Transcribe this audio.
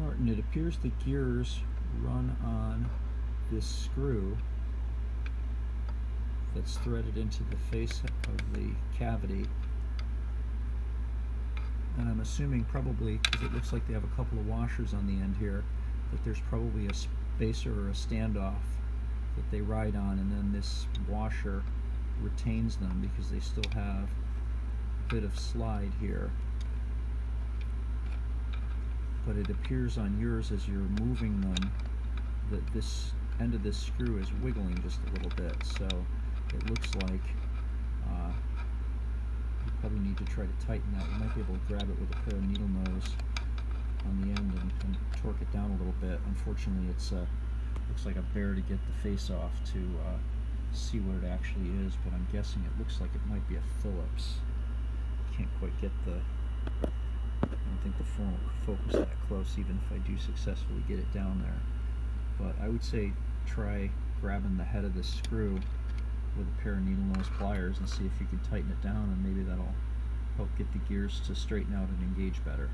Martin, it appears the gears run on this screw that's threaded into the face of the cavity, and I'm assuming probably, because it looks like they have a couple of washers on the end here, that there's probably a spacer or a standoff that they ride on, and then this washer retains them because they still have a bit of slide here. But it appears on yours as you're moving them that this end of this screw is wiggling just a little bit, so it looks like you probably need to try to tighten that. You might be able to grab it with a pair of needle nose on the end and torque it down a little bit. Unfortunately, it's looks like a bear to get the face off to see what it actually is, but I'm guessing it looks like it might be a Phillips. Can't quite get the, I don't think the phone will focus that close even if I do successfully get it down there. But I would say try grabbing the head of this screw with a pair of needle nose pliers and see if you can tighten it down, and maybe that'll help get the gears to straighten out and engage better.